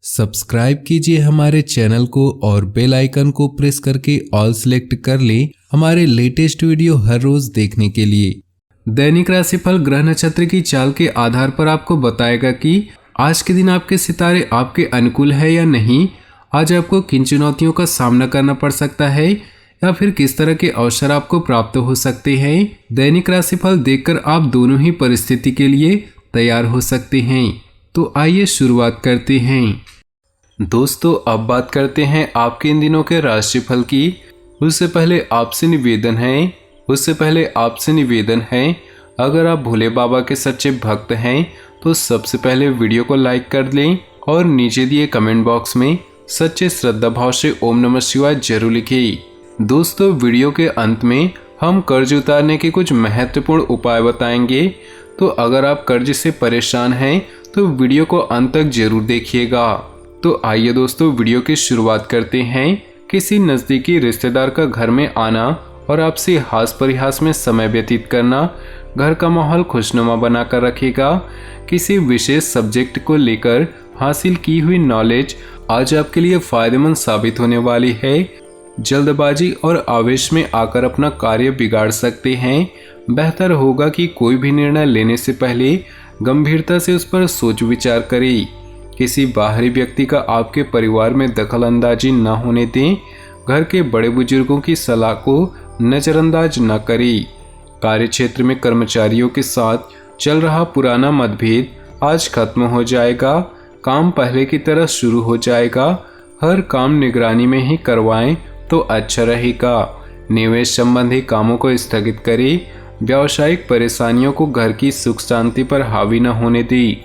Subscribe कीजिए हमारे channel को और बेल आइकन को प्रेस करके ऑल सेलेक्ट कर लें हमारे लेटेस्ट वीडियो हर रोज देखने के लिए। दैनिक राशिफल ग्रह नक्षत्र की चाल के आधार पर आपको बताएगा कि आज के दिन आपके सितारे आपके अनुकूल है या नहीं, आज आपको किन चुनौतियों का सामना करना पड़ सकता है या फिर किस तरह के अवसर आपको प्राप्त हो सकते हैं। दैनिक राशिफल देखकर आप दोनों ही परिस्थिति के लिए तैयार हो सकते हैं। तो आइए शुरुआत करते हैं। दोस्तों, अब बात करते हैं आपके इन दिनों के राशिफल की। उससे पहले आपसे निवेदन है, अगर आप भोले बाबा के सच्चे भक्त हैं तो सबसे पहले वीडियो को लाइक कर लें और नीचे दिए कमेंट बॉक्स में सच्चे श्रद्धा भाव से ओम नमः शिवाय जरूर लिखें। दोस्तों, वीडियो के अंत में हम कर्ज उतारने के कुछ महत्वपूर्ण उपाय बताएंगे, तो अगर आप कर्ज से परेशान हैं तो वीडियो को अंत तक जरूर देखिएगा। तो आइए दोस्तों, वीडियो की शुरुआत करते हैं। किसी नज़दीकी रिश्तेदार का घर में आना और आपसे हास परिहास में समय व्यतीत करना घर का माहौल खुशनुमा बनाकर रखेगा। किसी विशेष सब्जेक्ट को लेकर हासिल की हुई नॉलेज आज आपके लिए फायदेमंद साबित होने वाली है। जल्दबाजी और आवेश में आकर अपना कार्य बिगाड़ सकते हैं। बेहतर होगा कि कोई भी निर्णय लेने से पहले गंभीरता से उस पर सोच विचार करें। किसी बाहरी व्यक्ति का आपके परिवार में दखल अंदाजी न होने दें। घर के बड़े बुजुर्गों की सलाह को नजरअंदाज न करें। कार्य क्षेत्र में कर्मचारियों के साथ चल रहा पुराना मतभेद आज खत्म हो जाएगा। काम पहले की तरह शुरू हो जाएगा। हर काम निगरानी में ही करवाएं तो अच्छा रहेगा। निवेश संबंधी कामों को स्थगित करें। व्यावसायिक परेशानियों को घर की सुख शांति पर हावी न होने दें।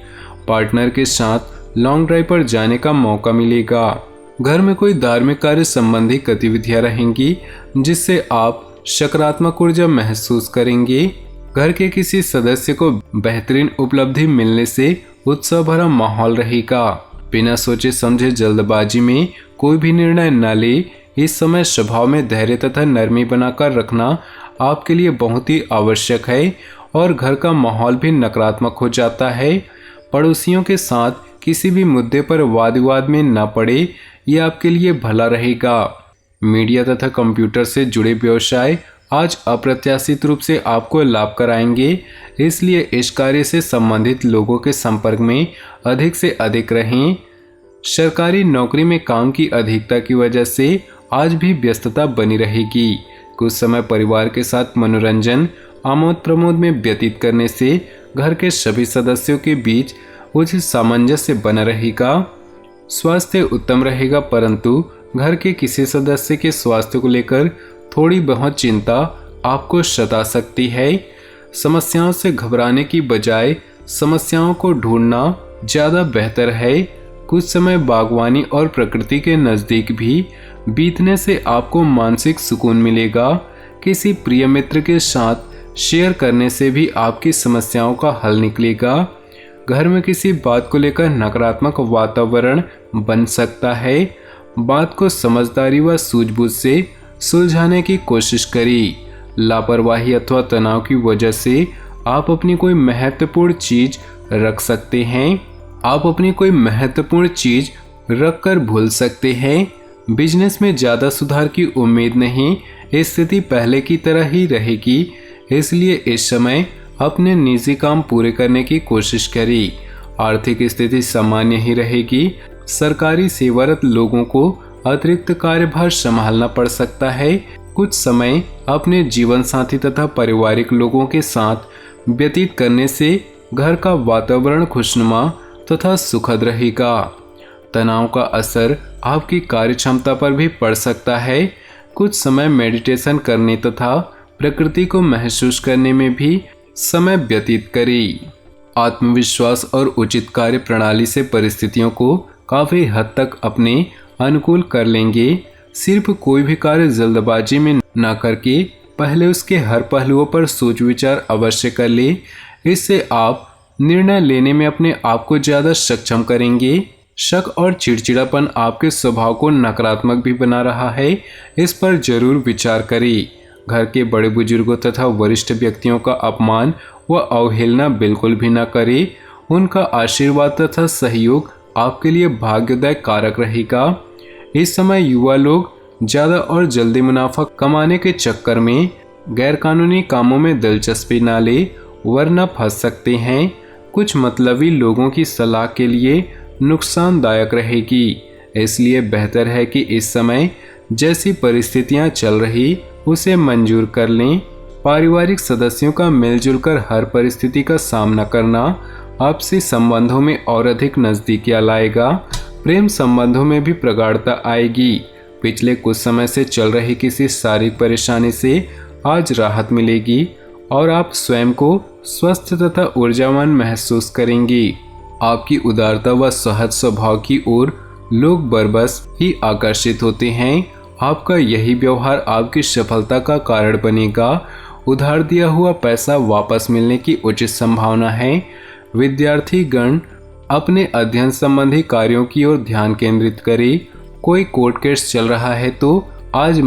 पार्टनर के साथ लॉन्ग ड्राइव पर जाने का मौका मिलेगा। घर में कोई धार्मिक कार्य संबंधी गतिविधियां रहेंगी जिससे आप सकारात्मक ऊर्जा महसूस करेंगे। घर के किसी सदस्य को बेहतरीन उपलब्धि मिलने से उत्साह भरा माहौल रहेगा। बिना सोचे समझे जल्दबाजी में कोई भी निर्णय न ले। इस समय स्वभाव में धैर्य तथा नरमी बनाकर रखना आपके लिए बहुत ही आवश्यक है और घर का माहौल भी नकारात्मक हो जाता है। पड़ोसियों के साथ किसी भी मुद्दे पर वाद विवाद में न पड़े, ये आपके लिए भला रहेगा। मीडिया तथा कंप्यूटर से जुड़े व्यवसाय आज अप्रत्याशित रूप से आपको लाभ कराएंगे, इसलिए इस कार्य से संबंधित लोगों के संपर्क में अधिक से अधिक रहें। सरकारी नौकरी में काम की अधिकता की वजह से आज भी व्यस्तता बनी रहेगी। कुछ समय परिवार के साथ मनोरंजन आमोद प्रमोद में व्यतीत करने से घर के सभी सदस्यों के बीच उचित सामंजस्य बना रहेगा। स्वास्थ्य उत्तम रहेगा, परंतु घर के किसी सदस्य के स्वास्थ्य को लेकर थोड़ी बहुत चिंता आपको सता सकती है। समस्याओं से घबराने की बजाय समस्याओं को ढूंढना ज़्यादा बेहतर है। कुछ समय बागवानी और प्रकृति के नज़दीक भी बीतने से आपको मानसिक सुकून मिलेगा। किसी प्रिय मित्र के साथ शेयर करने से भी आपकी समस्याओं का हल निकलेगा। घर में किसी बात को लेकर नकारात्मक वातावरण बन सकता है। बात को समझदारी व सूझबूझ से सुलझाने की कोशिश करें। लापरवाही अथवा तनाव की वजह से आप अपनी कोई महत्वपूर्ण चीज रख कर भूल सकते हैं। बिजनेस में ज़्यादा सुधार की उम्मीद नहीं, स्थिति पहले की तरह ही रहेगी, इसलिए इस समय अपने निजी काम पूरे करने की कोशिश करें। आर्थिक स्थिति सामान्य ही रहेगी। सरकारी सेवारत लोगों को अतिरिक्त कार्यभार संभालना पड़ सकता है। कुछ समय अपने जीवन साथी तथा पारिवारिक लोगों के साथ व्यतीत करने से घर का वातावरण खुशनुमा तथा सुखद रहेगा। तनाव का असर आपकी कार्य क्षमता पर भी पड़ सकता है। कुछ समय मेडिटेशन करने तथा प्रकृति को महसूस करने में भी समय व्यतीत करें। आत्मविश्वास और उचित कार्य प्रणाली से परिस्थितियों को काफ़ी हद तक अपने अनुकूल कर लेंगे। सिर्फ कोई भी कार्य जल्दबाजी में न करके पहले उसके हर पहलुओं पर सोच विचार अवश्य कर ले। इससे आप निर्णय लेने में अपने आप को ज़्यादा सक्षम करेंगे। शक और चिड़चिड़ापन आपके स्वभाव को नकारात्मक भी बना रहा है, इस पर जरूर विचार करें। घर के बड़े बुजुर्गों तथा वरिष्ठ व्यक्तियों का अपमान व अवहेलना बिल्कुल भी न करें। उनका आशीर्वाद तथा सहयोग आपके लिए भाग्योदय कारक रहेगा। इस समय युवा लोग ज्यादा और जल्दी मुनाफा कमाने के चक्कर में गैरकानूनी कामों में दिलचस्पी न ले, वरना फंस सकते हैं। कुछ मतलबी लोगों की सलाह के लिए नुकसानदायक रहेगी, इसलिए बेहतर है कि इस समय जैसी परिस्थितियां चल रही उसे मंजूर कर लें। पारिवारिक सदस्यों का मिलजुल कर हर परिस्थिति का सामना करना आपसी संबंधों में और अधिक नजदीकियां लाएगा। प्रेम संबंधों में भी प्रगाढ़ता आएगी। पिछले कुछ समय से चल रही किसी शारीरिक परेशानी से आज राहत मिलेगी और आप स्वयं को स्वस्थ तथा ऊर्जावान महसूस करेंगी। आपकी उदारता व सहज स्वभाव की ओर लोग बरबस ही आकर्षित होते हैं। आपका यही व्यवहार आपकी सफलता का कारण बनेगा। उधार दिया हुआ पैसा वापस मिलने की उचित संभावना है। विद्यार्थी गण अपने अध्ययन संबंधी कार्यों की ओर ध्यान केंद्रित करें। कोई कोर्ट केस चल रहा है तो आज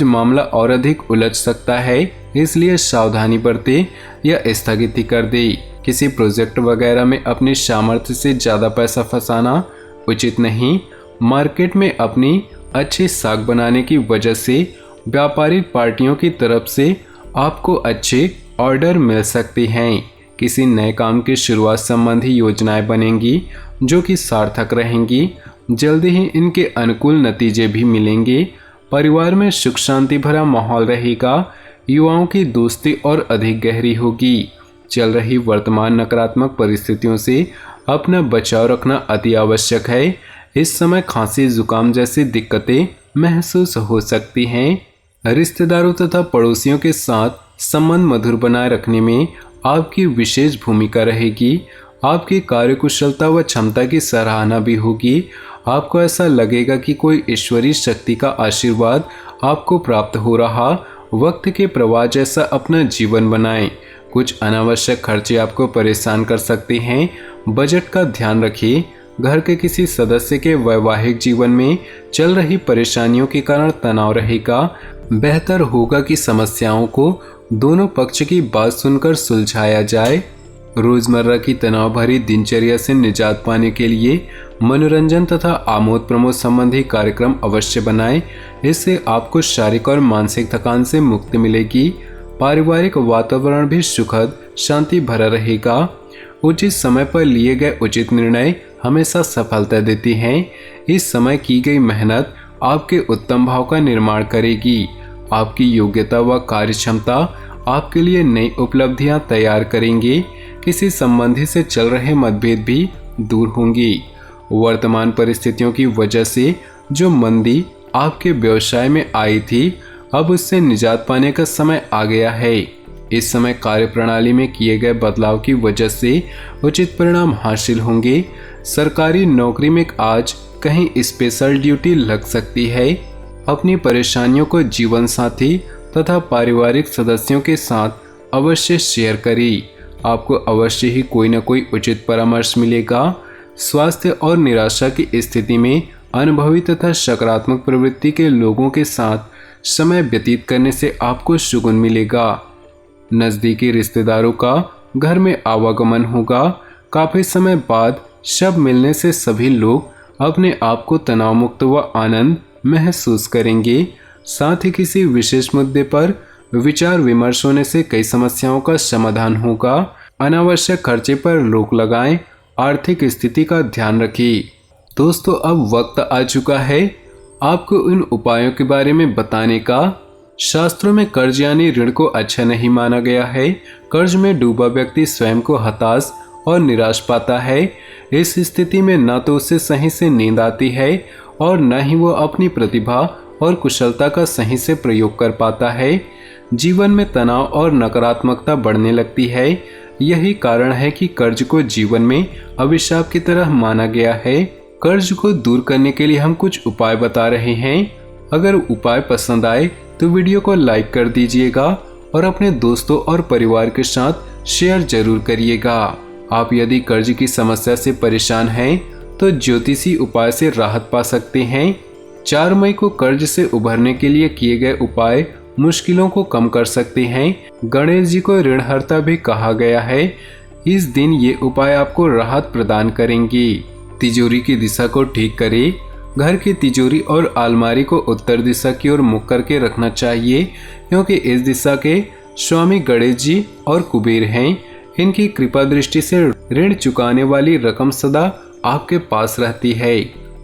मामला और अधिक उलझ सकता है, इसलिए सावधानी बरते या स्थगित कर दे। किसी प्रोजेक्ट वगैरह में अपनी सामर्थ्य से ज़्यादा पैसा फंसाना उचित नहीं। मार्केट में अपनी अच्छी साख बनाने की वजह से व्यापारिक पार्टियों की तरफ से आपको अच्छे ऑर्डर मिल सकते हैं। किसी नए काम की शुरुआत संबंधी योजनाएं बनेंगी जो कि सार्थक रहेंगी। जल्दी ही इनके अनुकूल नतीजे भी मिलेंगे। परिवार में सुख शांति भरा माहौल रहेगा। युवाओं की दोस्ती और अधिक गहरी होगी। चल रही वर्तमान नकारात्मक परिस्थितियों से अपना बचाव रखना अति आवश्यक है। इस समय खांसी जुकाम जैसी दिक्कतें महसूस हो सकती हैं। रिश्तेदारों तथा पड़ोसियों के साथ संबंध मधुर बनाए रखने में आपकी विशेष भूमिका रहेगी। आपकी कार्यकुशलता व क्षमता की सराहना भी होगी। आपको ऐसा लगेगा कि कोई ईश्वरीय शक्ति का आशीर्वाद आपको प्राप्त हो रहा। वक्त के प्रवाह जैसा अपना जीवन बनाएं। कुछ अनावश्यक खर्चे आपको परेशान कर सकते हैं। बजट का ध्यान रखिए। घर के किसी सदस्य के वैवाहिक जीवन में चल रही परेशानियों के कारण तनाव रहेगा। बेहतर होगा कि समस्याओं को दोनों पक्ष की बात सुनकर सुलझाया जाए। रोजमर्रा की तनाव भरी दिनचर्या से निजात पाने के लिए मनोरंजन तथा आमोद प्रमोद संबंधी कार्यक्रम अवश्य बनाएं। इससे आपको शारीरिक और मानसिक थकान से मुक्ति मिलेगी। पारिवारिक वातावरण भी सुखद शांति भरा रहेगा। उचित समय पर लिए गए उचित निर्णय हमेशा सफलता देती हैं। इस समय की गई मेहनत आपके उत्तम भाव का निर्माण करेगी। आपकी योग्यता व कार्यक्षमता आपके लिए नई उपलब्धियां तैयार करेंगे। किसी संबंधी से चल रहे मतभेद भी दूर होंगी। वर्तमान परिस्थितियों की वजह से जो मंदी आपके व्यवसाय में आई थी, अब उससे निजात पाने का समय आ गया है। इस समय कार्यप्रणाली में किए गए बदलाव की वजह से उचित परिणाम हासिल होंगे। सरकारी नौकरी में आज कहीं स्पेशल ड्यूटी लग सकती है। अपनी परेशानियों को जीवन साथी तथा पारिवारिक सदस्यों के साथ अवश्य शेयर करें। आपको अवश्य ही कोई न कोई उचित परामर्श मिलेगा। स्वास्थ्य और निराशा की स्थिति में अनुभवी तथा सकारात्मक प्रवृत्ति के लोगों के साथ समय व्यतीत करने से आपको सुकून मिलेगा। नज़दीकी रिश्तेदारों का घर में आवागमन होगा। काफ़ी समय बाद शब मिलने से सभी लोग अपने आप को तनाव मुक्त व आनंद महसूस करेंगे। साथ ही किसी विशेष मुद्दे पर विचार विमर्श होने से कई समस्याओं का समाधान होगा। अनावश्यक खर्चे पर रोक लगाएं। आर्थिक स्थिति का ध्यान रखें। दोस्तों, अब वक्त आ चुका है आपको उन उपायों के बारे में बताने का। शास्त्रों में कर्ज यानी ऋण को अच्छा नहीं माना गया है। कर्ज में डूबा व्यक्ति स्वयं को हताश और निराश पाता है। इस स्थिति में न तो उसे सही से नींद आती है और न ही वो अपनी प्रतिभा और कुशलता का सही से प्रयोग कर पाता है। जीवन में तनाव और नकारात्मकता बढ़ने लगती है। यही कारण है कि कर्ज को जीवन में अभिशाप की तरह माना गया है। कर्ज को दूर करने के लिए हम कुछ उपाय बता रहे हैं। अगर उपाय पसंद आए तो वीडियो को लाइक कर दीजिएगा और अपने दोस्तों और परिवार के साथ शेयर जरूर करिएगा। आप यदि कर्ज की समस्या से परेशान हैं तो ज्योतिषी उपाय से राहत पा सकते हैं। 4 मई को कर्ज से उभरने के लिए किए गए उपाय मुश्किलों को कम कर सकते हैं। गणेश जी को ऋणहर्ता भी कहा गया है। इस दिन ये उपाय आपको राहत प्रदान करेंगे। तिजोरी की दिशा को ठीक करें। घर की तिजोरी और अलमारी को उत्तर दिशा की ओर मुख करके रखना चाहिए, क्योंकि इस दिशा के स्वामी गणेश जी और कुबेर हैं। इनकी कृपा दृष्टि से ऋण चुकाने वाली रकम सदा आपके पास रहती है।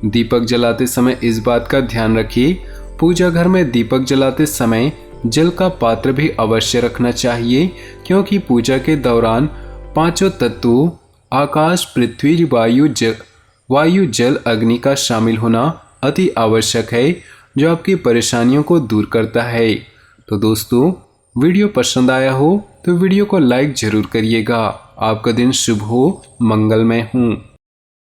दीपक जलाते समय इस बात का ध्यान रखिए, पूजा घर में दीपक जलाते समय जल का पात्र भी अवश्य रखना चाहिए, क्योंकि पूजा के दौरान पांचों तत्वों आकाश, पृथ्वी, वायु, जल, अग्नि का शामिल होना अति आवश्यक है, जो आपकी परेशानियों को दूर करता है। तो दोस्तों, वीडियो पसंद आया हो तो वीडियो को लाइक जरूर करिएगा। आपका दिन शुभ हो, मंगलमय हो।